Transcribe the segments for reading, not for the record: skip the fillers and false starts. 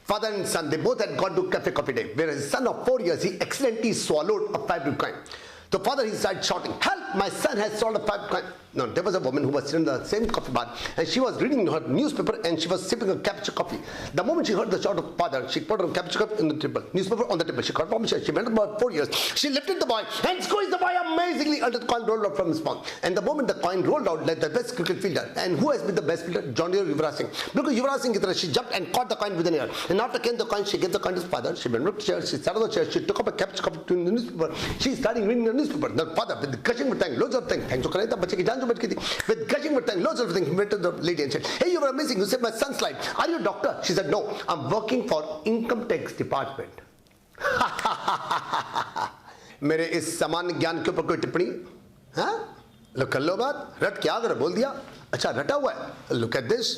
Father and son, they both had gone to cafe coffee day, where his son of 4 years, he accidentally swallowed a 5 rupee coin. The father, he started shouting, "Help! My son has swallowed a 5 coin." Now, there was a woman who was sitting in the same coffee bar, and she was reading her newspaper, and she was sipping a cappuccino coffee. The moment she heard the shout of father, she put her cappuccino coffee in the table, newspaper on the table. She got permission. She went about 4 years. She lifted the boy and squeezed the boy amazingly until the coin rolled out from his mouth. And the moment the coin rolled out, like the best cricket fielder. And who has been the best fielder? John Deere Yuvraj Singh. Because Yuvraj Singh, she jumped and caught the coin within an air. And after getting the coin, she gave the coin to his father. She went up to the chair. She sat on the chair. She took up a cappuccino coffee in the newspaper. She started reading the newspaper. The father, with gushing with thanks, loads of thanks. Thanks to Kareta, बच्चे की जान जो बच गई थी. With gushing with thanks, loads of things, he went to the lady and said, "Hey, you were amazing. You saved my son's life. Are you a doctor?" She said, "No, I'm working for income tax department." मेरे इस सामान्य ज्ञान के ऊपर कोई टिप्पणी? हाँ? लो कर लो बात. रट क्या अगर बोल दिया? अच्छा रटा हुआ है. Look at this.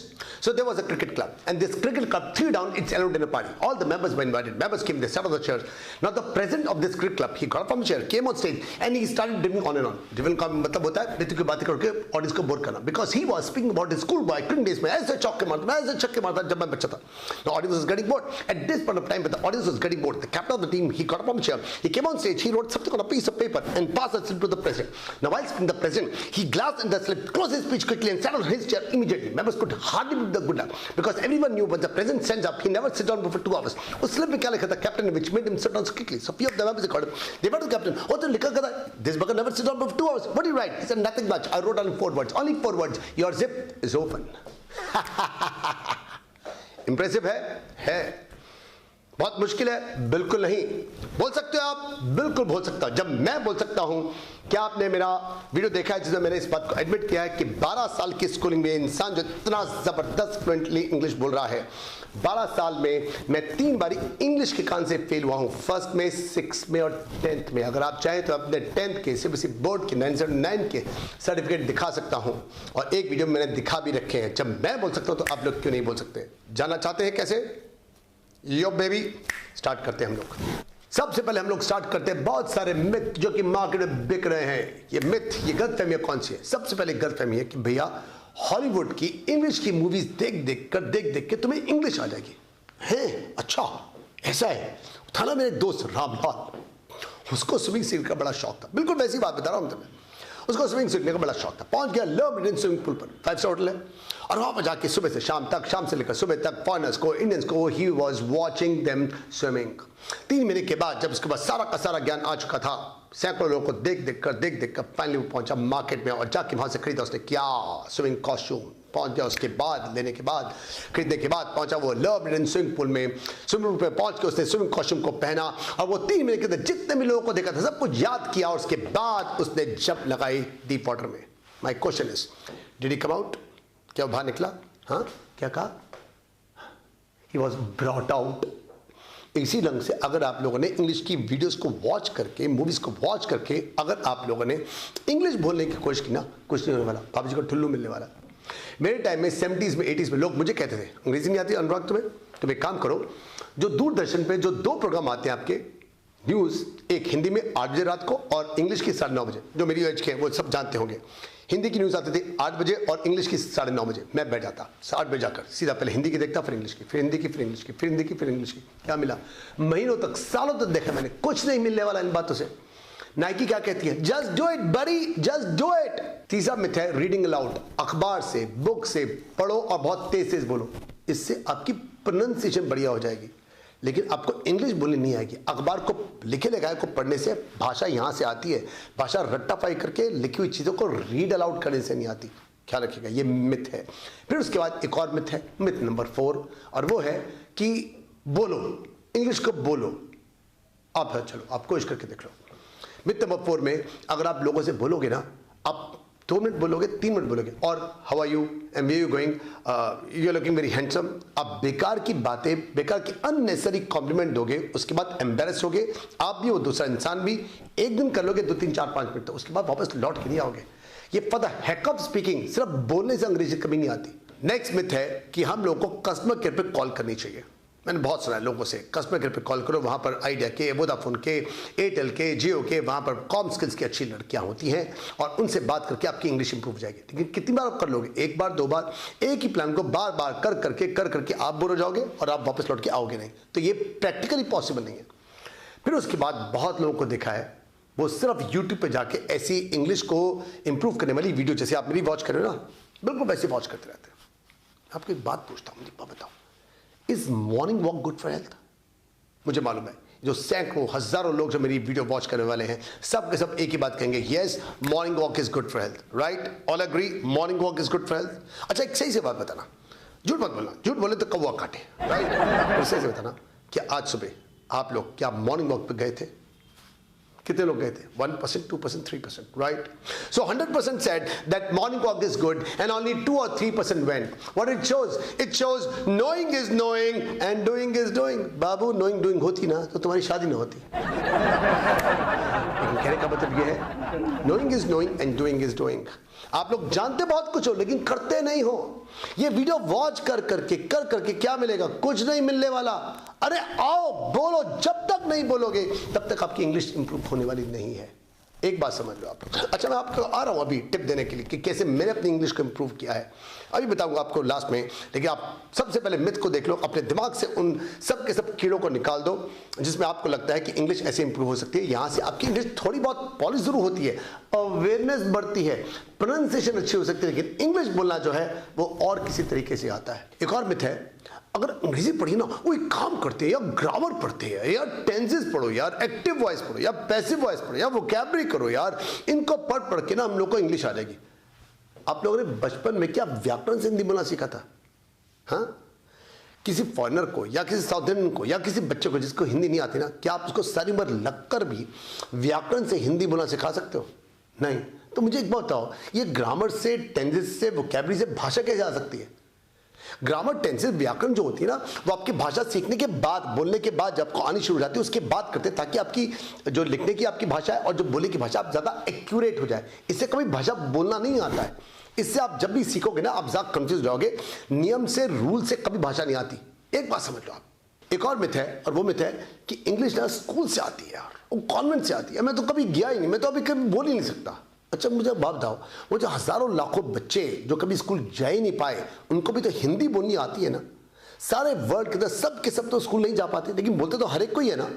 So there was a cricket club, and this cricket club threw down its annual dinner party. All the members were invited. Members came, they sat on the chairs. Now the president of this cricket club, he got up from the chair, came on stage, and he started dribbling on and on. Dribbling का मतलब होता है बेतु की बातें करके audience को bore करना. Because he was speaking about his school boy cricket days में ऐसे चौके मारता, मैं ऐसे छक्के मारता जब मैं बच्चा था. The audience was getting bored. At this point of time, but the audience was getting bored. The captain of the team, he got up from the chair, he came on stage, he wrote something on a piece of paper and passed it to the president. Now while speaking to the president, he glanced at the slip, closed his speech quickly, and sat on his chair immediately. Members could hardly believe the good luck, because everyone knew when the president stands up, he never sits down for 2 hours. उस slip में क्या लिखा था captain, which made him sit down so quickly. So few of the members recorded. They went to the captain. Oh, तो लिखा था, "This bugger never sits down for 2 hours. What did you write?" He said, "Nothing much. I wrote only 4 words. Only 4 words. Your zip is open." Impressive है? है. बहुत मुश्किल है? बिल्कुल नहीं. बोल सकते हो आप? बिल्कुल बोल सकता हूं. जब मैं बोल सकता हूं, क्या आपने मेरा वीडियो देखा है जिसमें मैंने इस बात को एडमिट किया है कि 12 साल की स्कूलिंग में इंसान जो इतना जबरदस्त फ्लुएंटली इंग्लिश बोल रहा है, 12 साल में मैं 3 बारी इंग्लिश के कान से फेल हुआ हूं. फर्स्ट में, 6 में और 10th में. अगर आप चाहें तो अपने 10th के सीबीएसई बोर्ड के 909 के सर्टिफिकेट दिखा सकता हूं, और एक वीडियो मैंने दिखा भी रखे हैं. जब मैं बोल सकता हूं तो आप लोग क्यों नहीं बोल सकते? जानना चाहते हैं कैसे? यो बेबी, स्टार्ट करते हैं हम लोग. सबसे पहले हम लोग स्टार्ट करते हैं बहुत सारे मिथ जो कि मार्केट में बिक रहे हैं. ये मिथ, ये गलतफहमियां कौन सी है? सबसे पहले गलतफहमी है कि भैया हॉलीवुड की इंग्लिश की मूवीज देख देख के तुम्हें इंग्लिश आ जाएगी. है? अच्छा ऐसा है. था ना मेरे दोस्त रामलाल, उसको स्विमिंग सीखने का बड़ा शौक था. बिल्कुल वैसी बात बता रहा हूं तुम्हें. उसको स्विमिंग सीखने का बड़ा शौक था. पहुंच गया लव इंडियन स्विमिंग पूल पर, 5 स्टार होटल है, और वहां पर जाके सुबह से शाम तक, शाम से लेकर सुबह तक फॉरेनर्स को, इंडियंस को, he was watching them swimming. 3 महीने के बाद जब उसके बाद सारा का सारा ज्ञान आ चुका था, सैकड़ों लोगों को देख कर फाइनली वो पहुंचा मार्केट में, और जाके वहां से खरीदा उसने क्या स्विमिंग कॉस्ट्यूम. पहुंच गया, उसके बाद लेने के बाद, खरीदने के बाद पहुंचा वो लव इंडियन स्विमिंग पूल में. स्विमिंग पूल में पहुंच के उसने स्विमिंग कॉस्ट्यूम को पहना, और वो 3 महीने के अंदर जितने भी लोगों को देखा था सब कुछ याद किया, और उसके बाद उसने जंप लगाई डीप वाटर में. My question is, did he come out? क्या बाहर निकला? हाँ, क्या कहा? He was brought out. इसी ढंग से अगर आप लोगों ने इंग्लिश की वीडियोस को वॉच करके, मूवीज को वॉच करके, अगर आप लोगों ने इंग्लिश बोलने की कोशिश की ना, कुछ नहीं होने वाला. बाबू जी को ठुल्लू मिलने वाला. मेरे टाइम में 70s में 80s में लोग मुझे कहते थे, अंग्रेजी नहीं आती अनुराग तुम्हें? तुम एक काम करो, जो दूरदर्शन पे जो 2 प्रोग्राम आते हैं आपके न्यूज़, एक हिंदी में 8 बजे रात को और इंग्लिश की 9:30 बजे. जो मेरी एज के हैं वो सब जानते होंगे. हिंदी की न्यूज़ आती थी 8 बजे और इंग्लिश की 9:30 बजे. मैं बैठ जाता 8 बजे जाकर सीधा पहले हिंदी की देखता, फिर इंग्लिश की, फिर हिंदी की, फिर इंग्लिश की, फिर हिंदी की, फिर इंग्लिश की. क्या मिला? महीनों तक, सालों तक देखा मैंने. कुछ नहीं मिलने वाला इन बातों से. नाइकी क्या कहती है? Just do it buddy, just do it. तीसरा मिथ है रीडिंग अलाउड. अखबार से, बुक से पढ़ो और बहुत तेज बोलो. इससे आपकी प्रोनाउंसिएशन बढ़िया हो जाएगी, लेकिन आपको इंग्लिश बोलनी नहीं आएगी. अखबार को लिखे लगाए को पढ़ने से भाषा यहां से आती है. भाषा रट्टाफाई करके लिखी हुई चीजों को रीड अलाउड करने से नहीं आती. ख्याल रखिएगा, ये मिथ है. फिर उसके बाद एक और मिथ है, मिथ नंबर 4, और वो है कि बोलो, इंग्लिश को बोलो. आप चलो आप कोशिश करके देख लो. मिथ नंबर 4 में अगर आप लोगों से बोलोगे ना, आप 2 मिनट बोलोगे, 3 मिनट बोलोगे, और how are you and where you going, you are looking very handsome. आप बेकार की बातें, बेकार की अननेसेसरी कॉम्प्लीमेंट दोगे, उसके बाद एम्बेरस होगे आप भी और दूसरा इंसान भी. एक दिन कर लोगे 2, 3, 4, 5 मिनट, तो उसके बाद वापस लौट के नहीं आओगे. ये for the heck of speaking, सिर्फ बोलने से अंग्रेजी कभी नहीं आती. नेक्स्ट मिथ है कि हम लोगों को कस्टमर केयर पे कॉल करनी चाहिए. मैंने बहुत सुना है लोगों से, कस्टमर केयर पे कॉल करो, वहाँ पर आइडिया के, वोडाफोन के, एयरटेल के, जियो के, वहाँ पर कॉम स्किल्स की अच्छी लड़कियाँ होती हैं और उनसे बात करके आपकी इंग्लिश इंप्रूव हो जाएगी। लेकिन कितनी बार आप कर लोगे? एक बार, दो बार, एक ही प्लान को बार बार कर करके आप बोर हो जाओगे और आप वापस लौट के आओगे नहीं। तो ये प्रैक्टिकली पॉसिबल नहीं है। फिर उसके बाद बहुत लोगों को देखा है वो सिर्फ यूट्यूब पे जाके ऐसी इंग्लिश को इंप्रूव करने वाली वीडियो, जैसे आप मेरी वॉच कर रहे हो ना, बिल्कुल वैसे वॉच करते रहते हैं। आपको एक बात पूछता हूँ, दीपा बताओ, is morning walk good for health? मुझे मालूम है जो सैकड़ों हजारों लोग जो मेरी वीडियो वॉच करने वाले हैं, सब के सब एक ही बात कहेंगे, yes morning walk is good for health, right? All agree morning walk is good for health. अच्छा एक सही से बात बताना, झूठ मत बोलना, झूठ बोले तो कौवा काटे, राइट? सही से बताना कि आज सुबह आप लोग क्या मॉर्निंग वॉक पे गए थे? कितने लोग गए थे? 1%, 2%, 3%, right? So 100% said that morning walk is good and only 2 or 3% went. What it shows? It shows knowing is knowing and doing is doing. Babu knowing doing होती ना तो तुम्हारी शादी ना होती। लेकिन कहने का मतलब ये है knowing is knowing and doing is doing. आप लोग जानते बहुत कुछ हो लेकिन करते नहीं हो। ये वीडियो वॉच कर करके क्या मिलेगा? कुछ नहीं मिलने वाला। अरे आओ बोलो, जब तक नहीं बोलोगे तब तक आपकी इंग्लिश इंप्रूव होने वाली नहीं है। एक बात समझ लो आप। अच्छा मैं आपको आ रहा हूं अभी टिप देने के लिए कि कैसे मैंने अपनी इंग्लिश को इंप्रूव किया है, अभी बताऊंगा आपको लास्ट में। लेकिन आप सबसे पहले मिथ को देख लो, अपने दिमाग से उन सब के सब कीड़ों को निकाल दो जिसमें आपको लगता है कि इंग्लिश ऐसे इंप्रूव हो सकती है। यहां से आपकी इंग्लिश थोड़ी बहुत पॉलिश जरूर होती है, अवेयरनेस बढ़ती है, प्रोनाउंसिएशन अच्छी हो सकती है, लेकिन इंग्लिश बोलना जो है वो और किसी तरीके से आता है। एक और मिथ है, अगर अंग्रेजी पढ़ी ना वो एक काम करते हैं या ग्रामर पढ़ते हैं या टेंसेस पढ़ो यार, एक्टिव वॉइस पढ़ो या पैसिव वॉइस पढ़ो या वोकैबुलरी करो यार, इनको पढ़ के ना हम लोग को इंग्लिश आ जाएगी। आप लोगों ने बचपन में क्या व्याकरण से हिंदी बोलना सीखा था? हाँ, किसी फॉरेनर को या किसी साउथ इंडियन को या किसी बच्चे को जिसको हिंदी नहीं आती ना, क्या आप उसको सारी उम्र लगकर भी व्याकरण से हिंदी बोलना सिखा सकते हो? नहीं। तो मुझे एक बात बताओ, ये ग्रामर से, टेंसेस से, वोकैबुलरी से भाषा कैसे आ सकती है? ग्रामर, टेंसेस, व्याकरण जो होती है ना वो आपकी भाषा सीखने के बाद, बोलने के बाद जब आपको आनी शुरू हो जाती है उसके बाद करते हैं, ताकि आपकी जो लिखने की आपकी भाषा है और जो बोलने की भाषा आप ज़्यादा एक्यूरेट हो जाए। इससे कभी भाषा बोलना नहीं आता है। इससे आप जब भी सीखोगे ना आप ज़्यादा कंफ्यूज रहोगे। नियम से, रूल से कभी भाषा नहीं आती। एक बात समझ लो आप। एक और मिथ है और वो मिथ है कि इंग्लिश ना स्कूल से आती है यार, वो कॉन्वेंट से आती है। मैं तो कभी गया ही नहीं, मैं तो अभी कभी बोल ही नहीं सकता। अच्छा मुझे बात बताओ, वो जो हजारों लाखों बच्चे जो कभी स्कूल जा ही नहीं पाए, उनको भी तो हिंदी बोलनी आती है ना? सारे वर्ल्ड के अंदर सब के सब तो स्कूल नहीं जा पाते, लेकिन बोलते तो हर एक को ही है ना?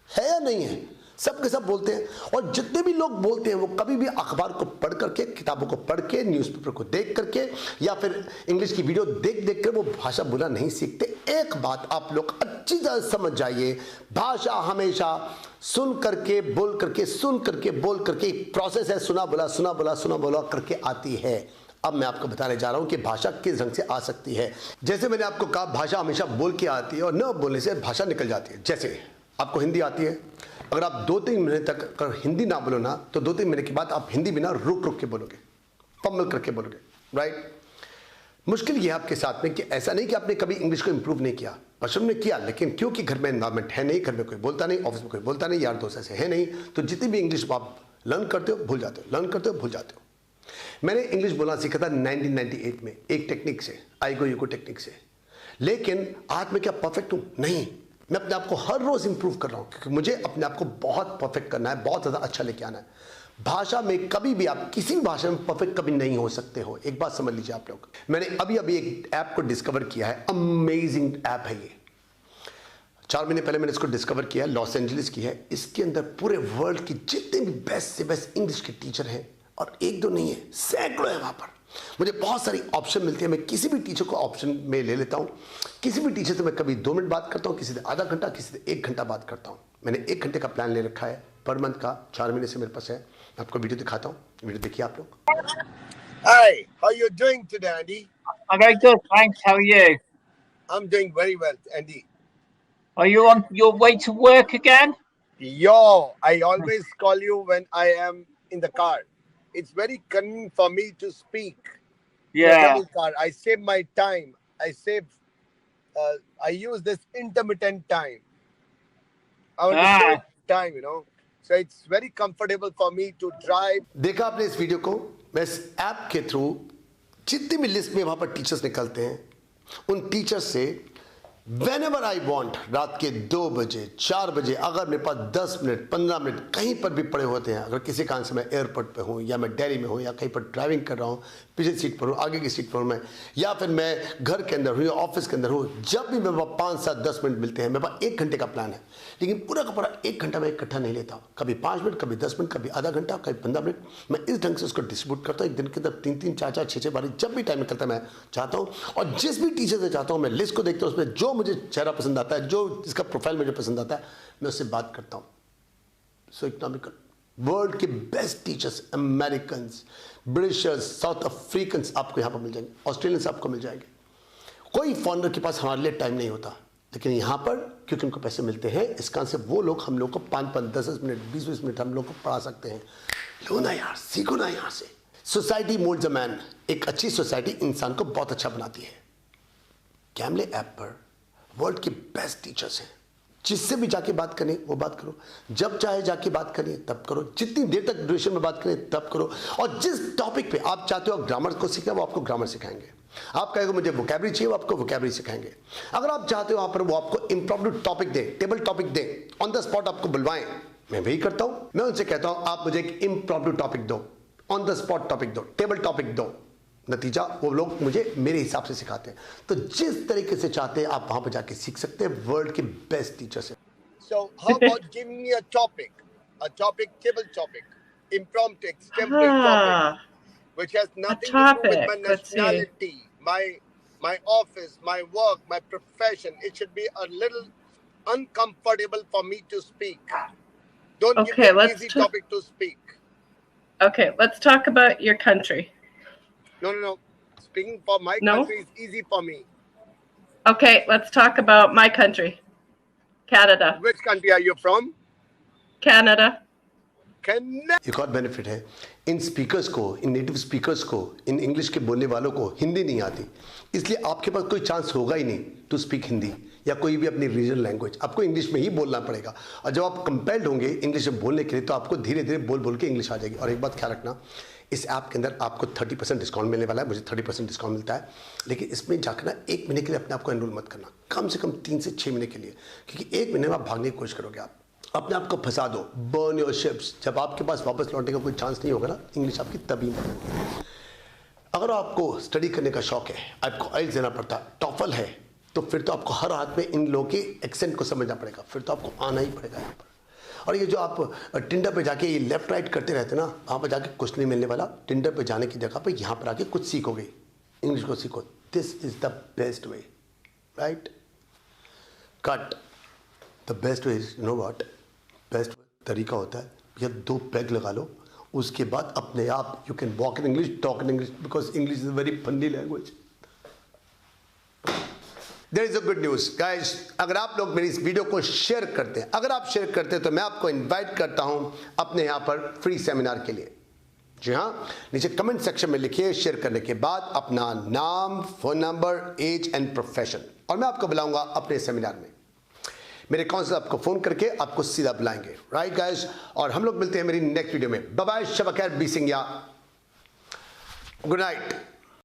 है या नहीं है? सब के सब बोलते हैं। और जितने भी लोग बोलते हैं वो कभी भी अखबार को पढ़ करके, किताबों को पढ़ के, न्यूज़पेपर को देख करके या फिर इंग्लिश की वीडियो देख कर वो भाषा बोलना नहीं सीखते। एक बात आप लोग अच्छी तरह समझ जाइए, भाषा हमेशा सुन करके, बोल करके, सुन करके, बोल करके प्रोसेस है। सुना बोला करके आती है। अब मैं आपको बताने जा रहा हूं कि भाषा किस ढंग से आ सकती है। जैसे मैंने आपको कहा भाषा हमेशा बोल के आती है और न बोलने से भाषा निकल जाती है। जैसे आपको हिंदी आती है, अगर आप 2-3 महीने तक अगर हिंदी ना बोलो ना तो 2-3 महीने के बाद आप हिंदी भी ना रुक के बोलोगे, फम्बल करके बोलोगे, राइट? मुश्किल ये है आपके साथ में कि ऐसा नहीं कि आपने कभी इंग्लिश को इंप्रूव नहीं किया, बचपन में किया, लेकिन क्योंकि घर में एनवायरमेंट है नहीं, घर में कोई बोलता नहीं, ऑफिस में कोई बोलता नहीं, यार दोस्त ऐसे है नहीं, तो जितनी भी इंग्लिश आप लर्न करते हो भूल जाते हो, लर्न करते हो भूल जाते हो। मैंने इंग्लिश बोलना सीखा था 1998 में एक टेक्निक से, आई गो यू गो टेक्निक से। लेकिन आज मैं क्या परफेक्ट हूं? नहीं। मैं अपने आप को हर रोज इंप्रूव कर रहा हूं क्योंकि मुझे अपने आप को बहुत परफेक्ट करना है, बहुत ज़्यादा अच्छा लेके आना है। भाषा में कभी भी आप किसी भी भाषा में परफेक्ट कभी नहीं हो सकते हो। एक बात समझ लीजिए आप लोग, मैंने अभी एक ऐप को डिस्कवर किया है, अमेजिंग ऐप है ये। 4 महीने पहले मैंने इसको डिस्कवर किया, लॉस एंजलिस की है। इसके अंदर पूरे वर्ल्ड की जितने भी बेस्ट से बेस्ट इंग्लिश के टीचर हैं, और एक दो नहीं है, सैकड़ों है वहां पर। मुझे बहुत सारी ऑप्शन मिलती है, मैं किसी भी टीचर को ऑप्शन में ले लेता हूं। किसी भी टीचर से मैं कभी 2 मिनट बात करता हूं, किसी से आधा घंटा, किसी से 1 घंटा बात करता हूं। मैंने 1 घंटे का प्लान ले रखा है पर मंथ का, 4 महीने से मेरे पास है। मैं आपको वीडियो दिखाता हूं, वीडियो देखिए आप लोग। Hi, how you doing today, Andy? I'm very good, thanks. How are you? I'm doing very well, Andy. Are you on your way to work again? Yo, I always call you when I am in the car. It's very convenient for me to speak. Yeah. Double car. I save my time. I use this intermittent time. I want to save time, So it's very comfortable for me to drive. देखा आपने इस video को? मैं इस app के through जितनी भी list में वहां पर टीचर्स निकलते हैं, उन टीचर्स से Whenever I want, रात के 2 बजे 4 बजे, अगर मेरे पास 10 मिनट 15 मिनट कहीं पर भी पड़े होते हैं, अगर किसी कारण से मैं एयरपोर्ट पे हूँ या मैं दिल्ली में हूँ या कहीं पर ड्राइविंग कर रहा हूँ, पीछे सीट पर हूँ, आगे की सीट पर हूँ मैं, या फिर मैं घर के अंदर हूँ या ऑफिस के अंदर हूँ, जब भी मेरे पास 5 7 10 मिनट मिलते हैं, मेरे पास 1 घंटे का प्लान है, लेकिन पूरा का पूरा 1 घंटा मैं इकट्ठा नहीं लेता हूँ। कभी 5 मिनट, कभी 10 मिनट, कभी आधा घंटा, कभी 15 मिनट, मैं इस ढंग से उसको डिस्ट्रीब्यूट करता हूँ। एक दिन के अंदर 3 4 6 बारी जब भी टाइम निकलता है मैं चाहता हूँ, और जिस भी टीचर से चाहता हूँ मैं लिस्ट को देखता हूँ, उसमें जो मुझे चेहरा पसंद आता है, जो जिसका प्रोफाइल मुझे पसंद आता है, मैं उससे बात करता हूँ। सो इकोनॉमिकल वर्ल्ड के best teachers, American, Britishers, south African आपको यहाँ पर मिल जाएंगे, ऑस्ट्रेलियंस आपको मिल जाएंगे। कोई फॉरेनर के पास हमारे लिए टाइम नहीं होता, लेकिन यहाँ पर क्योंकि उनको पैसे मिलते हैं, इस कारण से वो लोग हम लोग को 5 10 मिनट 20 मिनट हम लोग को पढ़ा सकते हैं। लो ना यार, सीखो ना यहाँ से। सोसाइटी मोल्ड्स अ मैन, एक अच्छी सोसाइटी इंसान को बहुत अच्छा बनाती है। कैमले ऐप पर वर्ल्ड के बेस्ट टीचर्स हैं, जिससे भी जाके बात करें वो बात करो, जब चाहे जाके बात करें तब करो, जितनी देर तक ड्यूरेशन में बात करें तब करो, और जिस टॉपिक पे आप चाहते हो ग्रामर को सीखना वो आपको ग्रामर सिखाएंगे। आप कहेंगे मुझे वोकैबुलरी चाहिए, वो आपको वोकैबुलरी सिखाएंगे। अगर आप चाहते हो वहां पर वो आपको इम्प्रोम्प्टू टॉपिक दें, टेबल टॉपिक दें, ऑन द स्पॉट आपको बुलवाएं, मैं वही करता हूं। मैं उनसे कहता हूं आप मुझे एक इम्प्रोम्प्टू टॉपिक दो, ऑन द स्पॉट टॉपिक दो, टेबल टॉपिक दो। नतीजा वो लोग मुझे मेरे हिसाब से सिखाते हैं। तो जिस तरीके से चाहते हैं आप वहां पर जाके सीख सकते हैं। वर्ल्ड के बेस्ट टीचर्स हैं। So how about giving me a topic, table topic, impromptu, extempore topic, which has nothing to do with my Let's see. nationality, my office, my work, my profession. It should be a little uncomfortable for me to speak. Don't give me an easy topic to speak. Okay, let's talk about your country. No. Speaking for my country is easy for me. Okay, let's talk about my country. Canada. Which country are you from? Canada. Canada. एक और benefit है, इन speakers को, in native speakers को, in English के बोलने वालों को हिंदी नहीं आती, इसलिए आपके पास कोई चांस होगा ही नहीं टू स्पीक हिंदी या कोई भी अपनी रीजनल लैंग्वेज। आपको इंग्लिश में ही बोलना पड़ेगा, और जब आप कंपेल्ड होंगे इंग्लिश में बोलने के लिए तो आपको धीरे धीरे बोल बोल के इंग्लिश आ जाएगी। और एक बात ख्याल रखना, इस ऐप के अंदर आपको 30% डिस्काउंट मिलने वाला है। मुझे 30% डिस्काउंट मिलता है, लेकिन इसमें जाकर ना 1 महीने के लिए अपने आप को एनरोल मत करना, कम से कम 3 से 6 महीने के लिए, क्योंकि 1 महीने में आप भागने की कोशिश करोगे, आप अपने आप को फंसा दो, बर्न योर शिप्स। जब आपके पास वापस लौटने का कोई चांस नहीं होगा ना, इंग्लिश आपकी तभी बढ़ेगी। अगर आपको स्टडी करने का शौक है, आपको आइल्स देना पड़ता है, टॉफल है, तो फिर तो आपको हर हाथ में इन लोगों के एक्सेंट को समझना पड़ेगा, फिर तो आपको आना ही पड़ेगा यहाँ पर। और ये जो आप टिंडर पे जाके ये लेफ्ट राइट करते रहते ना, वहाँ पर जाके कुछ नहीं मिलने वाला। टिंडर पे जाने की जगह पे यहाँ पर आके कुछ सीखोगे, इंग्लिश को सीखो। This is the best way, right? Cut the best way is, you know what best तरीका होता है, या 2 पैग लगा लो, उसके बाद अपने आप you can walk in English, talk in English, because English is a very funny language. There is a good news guys, अगर आप लोग मेरी इस वीडियो को शेयर करते हैं, अगर आप शेयर करते हैं तो मैं आपको इनवाइट करता हूं अपने यहां पर फ्री सेमिनार के लिए। जी हाँ, नीचे कमेंट सेक्शन में लिखिए शेयर करने के बाद अपना नाम, phone number, age and profession, और मैं आपको बुलाऊंगा अपने सेमिनार में। मेरे काउंसलर आपको फोन करके आपको सीधा बुलाएंगे, राइट गाइस? और हम लोग मिलते हैं मेरी नेक्स्ट वीडियो में। बाय बाय, शब खैर, बी सिंह, गुड नाइट।